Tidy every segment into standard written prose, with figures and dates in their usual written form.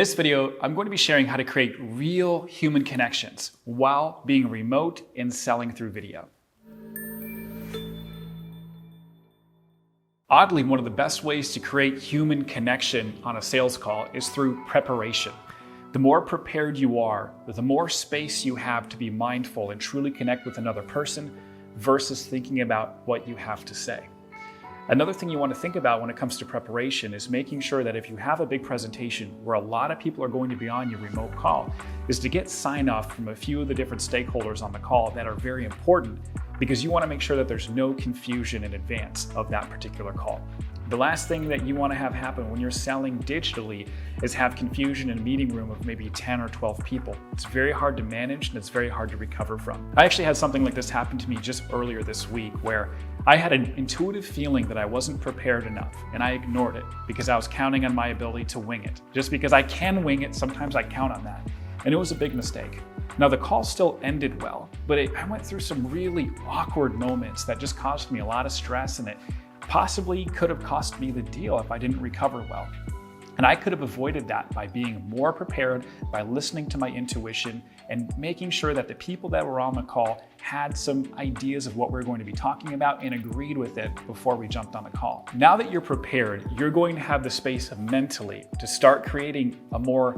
this video, I'm going to be sharing how to create real human connections while being remote and selling through video. Oddly, one of the best ways to create human connection on a sales call is through preparation. The more prepared you are, the more space you have to be mindful and truly connect with another person versus thinking about what you have to say. Another thing you want to think about when it comes to preparation is making sure that if you have a big presentation where a lot of people are going to be on your remote call, is to get sign-off from a few of the different stakeholders on the call that are very important, because you want to make sure that there's no confusion in advance of that particular call. The last thing that you want to have happen when you're selling digitally is have confusion in a meeting room of maybe 10 or 12 people. It's very hard to manage and it's very hard to recover from. I actually had something like this happen to me just earlier this week where I had an intuitive feeling that I wasn't prepared enough and I ignored it because I was counting on my ability to wing it. Just because I can wing it, sometimes I count on that. And it was a big mistake. Now the call still ended well, but I went through some really awkward moments that just caused me a lot of stress, and it possibly could have cost me the deal if I didn't recover well. And I could have avoided that by being more prepared, by listening to my intuition and making sure that the people that were on the call had some ideas of what we're going to be talking about and agreed with it before we jumped on the call. Now that you're prepared, you're going to have the space mentally to start creating a more,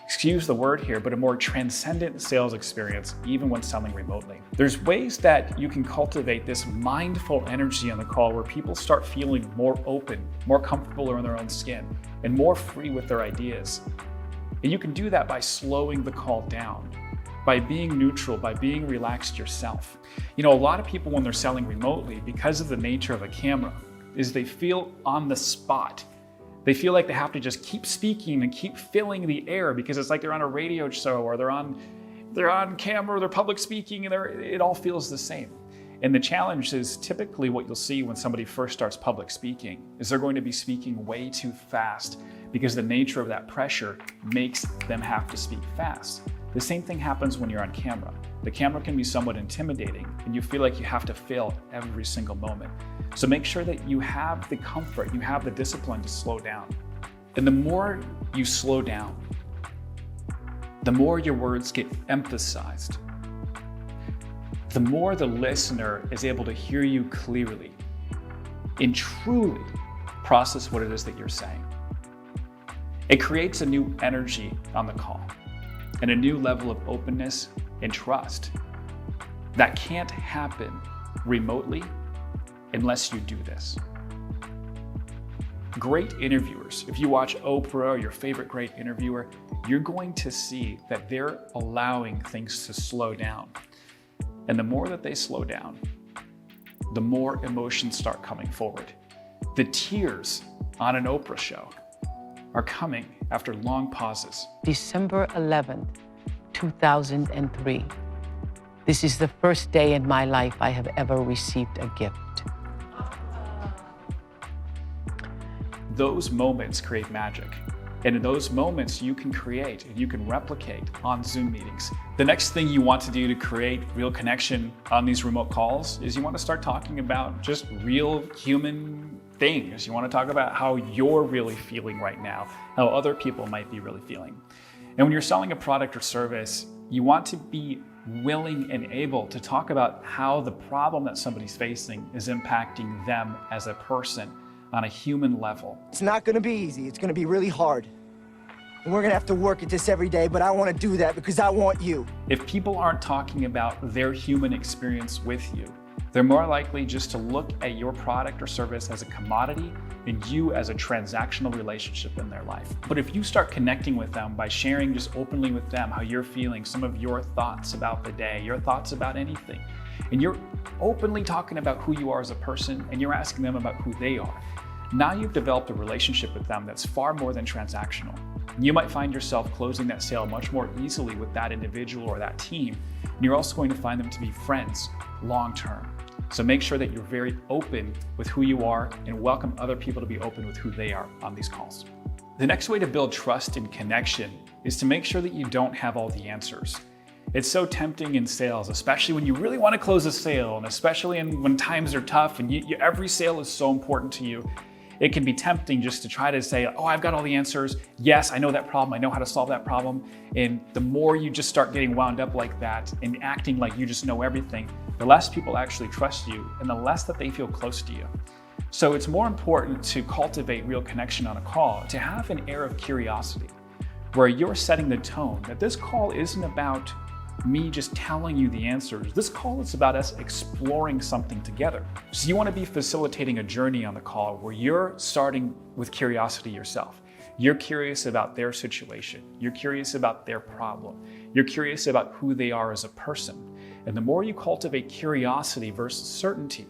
excuse the word here, but a more transcendent sales experience, even when selling remotely. There's ways that you can cultivate this mindful energy on the call where people start feeling more open, more comfortable in their own skin, and more free with their ideas. And you can do that by slowing the call down, by being neutral, by being relaxed yourself. You know, a lot of people when they're selling remotely, because of the nature of a camera, is they feel on the spot. They feel like they have to just keep speaking and keep filling the air because it's like they're on a radio show or they're on camera or they're public speaking, and it all feels the same. And the challenge is typically what you'll see when somebody first starts public speaking is they're going to be speaking way too fast because the nature of that pressure makes them have to speak fast. The same thing happens when you're on camera. The camera can be somewhat intimidating and you feel like you have to fill every single moment. So make sure that you have the comfort, you have the discipline to slow down. And the more you slow down, the more your words get emphasized, the more the listener is able to hear you clearly and truly process what it is that you're saying. It creates a new energy on the call and a new level of openness and trust that can't happen remotely unless you do this. Great interviewers, if you watch Oprah or your favorite great interviewer, you're going to see that they're allowing things to slow down. And the more that they slow down, the more emotions start coming forward. The tears on an Oprah show are coming after long pauses. December 11th, 2003. This is the first day in my life I have ever received a gift. Those moments create magic. And in those moments, you can create and you can replicate on Zoom meetings. The next thing you want to do to create real connection on these remote calls is you want to start talking about just real human things. You want to talk about how you're really feeling right now, how other people might be really feeling. And when you're selling a product or service, you want to be willing and able to talk about how the problem that somebody's facing is impacting them as a person on a human level. It's not gonna be easy. It's gonna be really hard. And we're gonna have to work at this every day, but I wanna do that because I want you. If people aren't talking about their human experience with you, they're more likely just to look at your product or service as a commodity and you as a transactional relationship in their life. But if you start connecting with them by sharing just openly with them how you're feeling, some of your thoughts about the day, your thoughts about anything, and you're openly talking about who you are as a person and you're asking them about who they are, now you've developed a relationship with them that's far more than transactional. You might find yourself closing that sale much more easily with that individual or that team, and you're also going to find them to be friends long-term. So make sure that you're very open with who you are and welcome other people to be open with who they are on these calls. The next way to build trust and connection is to make sure that you don't have all the answers. It's so tempting in sales, especially when you really want to close a sale, and especially when times are tough and every sale is so important to you. It can be tempting just to try to say, oh, I've got all the answers. Yes, I know that problem. I know how to solve that problem. And the more you just start getting wound up like that and acting like you just know everything, the less people actually trust you and the less that they feel close to you. So it's more important to cultivate real connection on a call, to have an air of curiosity where you're setting the tone that this call isn't about me just telling you the answers. This call is about us exploring something together. So you want to be facilitating a journey on the call where you're starting with curiosity yourself. You're curious about their situation. You're curious about their problem. You're curious about who they are as a person. And the more you cultivate curiosity versus certainty,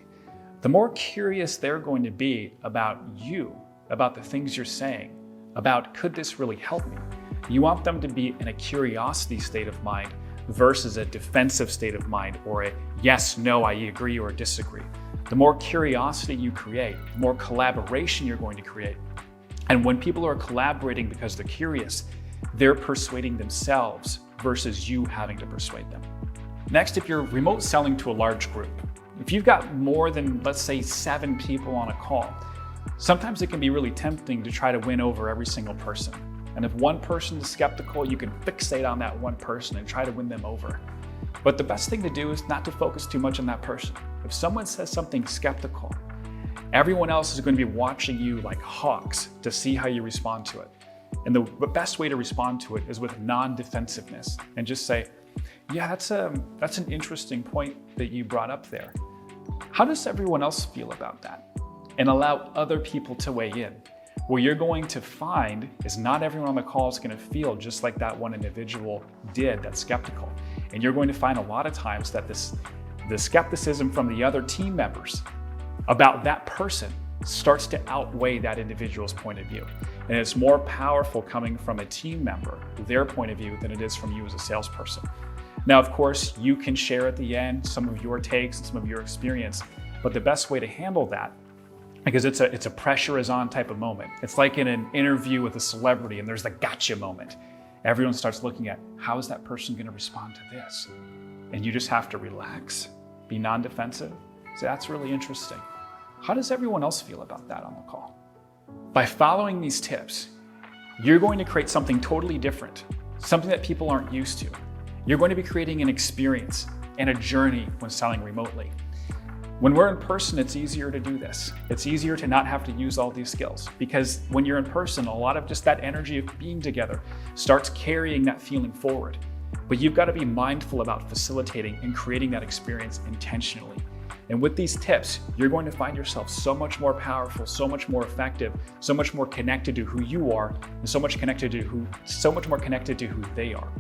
the more curious they're going to be about you, about the things you're saying, about could this really help me? You want them to be in a curiosity state of mind versus a defensive state of mind or a yes, no, I agree or disagree. The more curiosity you create, the more collaboration you're going to create. And when people are collaborating because they're curious, they're persuading themselves versus you having to persuade them. Next, if you're remote selling to a large group, if you've got more than, let's say, 7 people on a call, sometimes it can be really tempting to try to win over every single person. And if one person is skeptical, you can fixate on that one person and try to win them over. But the best thing to do is not to focus too much on that person. If someone says something skeptical, everyone else is going to be watching you like hawks to see how you respond to it. And the best way to respond to it is with non-defensiveness and just say, yeah, that's an interesting point that you brought up there. How does everyone else feel about that? And allow other people to weigh in. What you're going to find is not everyone on the call is going to feel just like that one individual did that's skeptical. And you're going to find a lot of times that the skepticism from the other team members about that person starts to outweigh that individual's point of view. And it's more powerful coming from a team member, their point of view, than it is from you as a salesperson. Now, of course, you can share at the end some of your takes and some of your experience, but the best way to handle that, because it's a pressure is on type of moment. It's like in an interview with a celebrity and there's the gotcha moment. Everyone starts looking at how is that person going to respond to this? And you just have to relax, be non-defensive. So that's really interesting. How does everyone else feel about that on the call? By following these tips, you're going to create something totally different, something that people aren't used to. You're going to be creating an experience and a journey when selling remotely. When we're in person, it's easier to do this. It's easier to not have to use all these skills because when you're in person, a lot of just that energy of being together starts carrying that feeling forward. But you've got to be mindful about facilitating and creating that experience intentionally. And with these tips, you're going to find yourself so much more powerful, so much more effective, so much more connected to who you are, and so much more connected to who they are.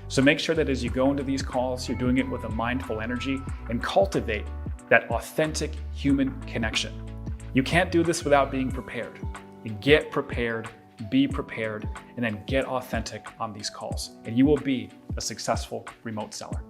So make sure that as you go into these calls, you're doing it with a mindful energy and cultivate that authentic human connection. You can't do this without being prepared. Get prepared, be prepared, and then get authentic on these calls, and you will be a successful remote seller.